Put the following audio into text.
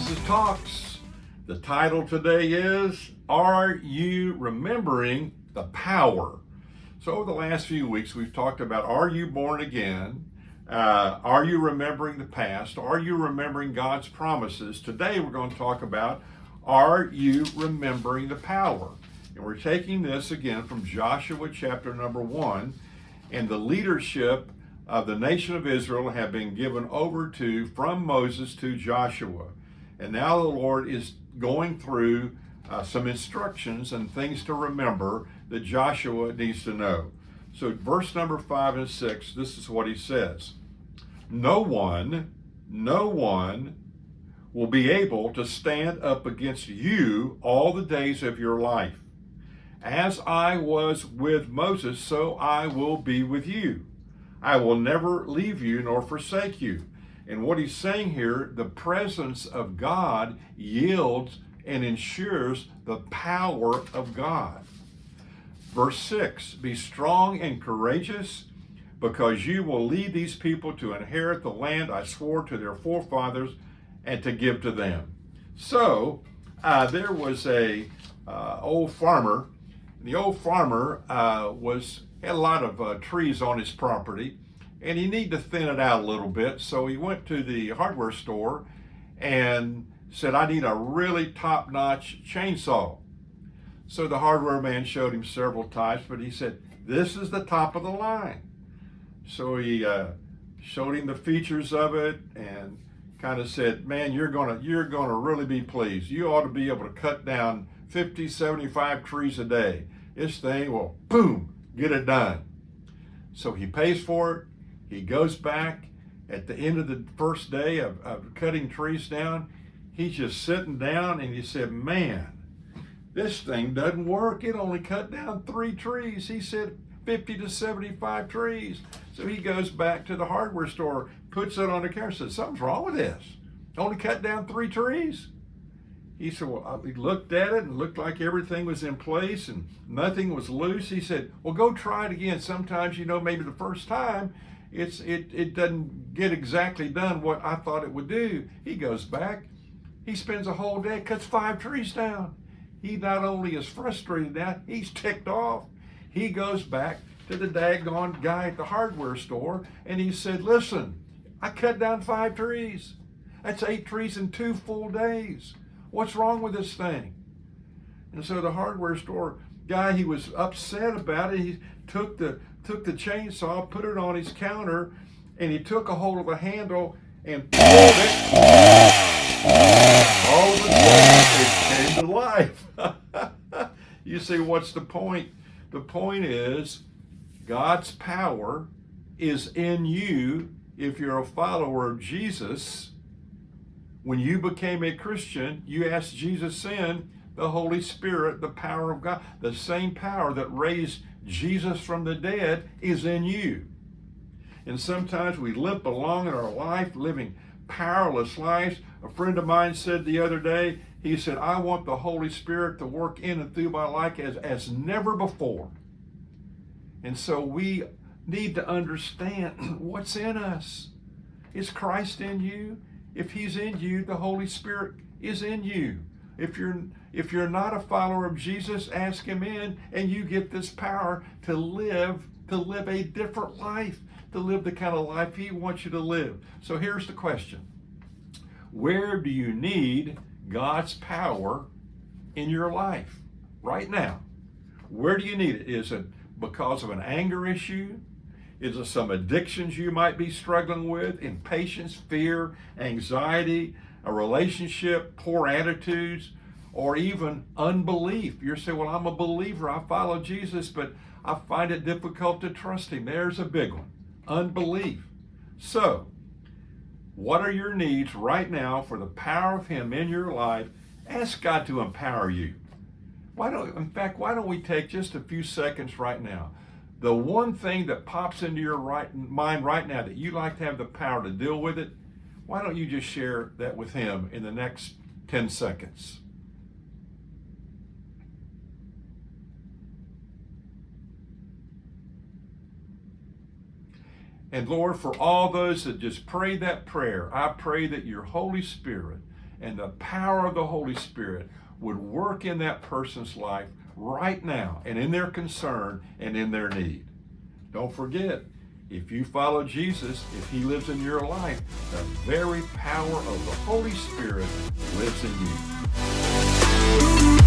Jesus Talks. The title today is, Are You Remembering the Power? So over the last few weeks, we've talked about, are you born again? Are you remembering the past? Are you remembering God's promises? Today we're going to talk about, are you remembering the power? And we're taking this again from Joshua chapter number 1, and the leadership of the nation of Israel have been given over to, from Moses to Joshua. And now the Lord is going through some instructions and things to remember that Joshua needs to know. So verse number 5 and 6, this is what he says. No one will be able to stand up against you all the days of your life. As I was with Moses, so I will be with you. I will never leave you nor forsake you. And what he's saying here, the presence of God yields and ensures the power of God. Verse 6, be strong and courageous, because you will lead these people to inherit the land I swore to their forefathers and to give to them. So there was a old farmer. The old farmer had a lot of trees on his property, and he needed to thin it out a little bit. So he went to the hardware store and said, I need a really top-notch chainsaw. So the hardware man showed him several types, but he said, this is the top of the line. So he showed him the features of it and kind of said, man, you're gonna really be pleased. You ought to be able to cut down 50, 75 trees a day. This thing will, boom, get it done. So he pays for it. He goes back at the end of the first day of cutting trees down. He's just sitting down and he said, man, this thing doesn't work. It only cut down 3 trees. He said 50 to 75 trees. So he goes back to the hardware store, puts it on the camera, says, something's wrong with this. Only cut down 3 trees. He said, well, he looked at it and looked like everything was in place and nothing was loose. He said, well, go try it again. Sometimes, maybe the first time it doesn't get exactly done what I thought it would do. He goes back. He spends a whole day, cuts 5 trees down. He not only is frustrated now, he's ticked off. He goes back to the daggone guy at the hardware store and he said, listen, I cut down 5 trees. That's 8 trees in 2 full days. What's wrong with this thing? And so the hardware store guy, he was upset about it. He took the chainsaw, put it on his counter, and he took a hold of the handle and pulled it. All of a sudden, it came to life. You see, what's the point? The point is, God's power is in you if you're a follower of Jesus. When you became a Christian, you asked Jesus in, the Holy Spirit, the power of God, the same power that raised Jesus from the dead is in you. And sometimes we limp along in our life living powerless lives. A friend of mine said the other day, he said, I want the Holy Spirit to work in and through my life as never before. And so we need to understand what's in us. Is Christ in you? If he's in you, the Holy Spirit is in you. If you're not a follower of Jesus, ask him in, and you get this power to live a different life, to live the kind of life he wants you to live. So here's the question. Where do you need God's power in your life right now? Where do you need it? Is it because of an anger issue? Is it some addictions you might be struggling with? Impatience, fear, anxiety, a relationship, poor attitudes, or even unbelief? You're saying, well, I'm a believer. I follow Jesus, but I find it difficult to trust him. There's a big one. Unbelief. So, what are your needs right now for the power of him in your life? Ask God to empower you. Why don't we take just a few seconds right now? The one thing that pops into your mind right now that you'd like to have the power to deal with it, why don't you just share that with him in the next 10 seconds? And Lord, for all those that just prayed that prayer, I pray that your Holy Spirit and the power of the Holy Spirit would work in that person's life right now, and in their concern and in their need. Don't forget, if you follow Jesus, if he lives in your life, the very power of the Holy Spirit lives in you.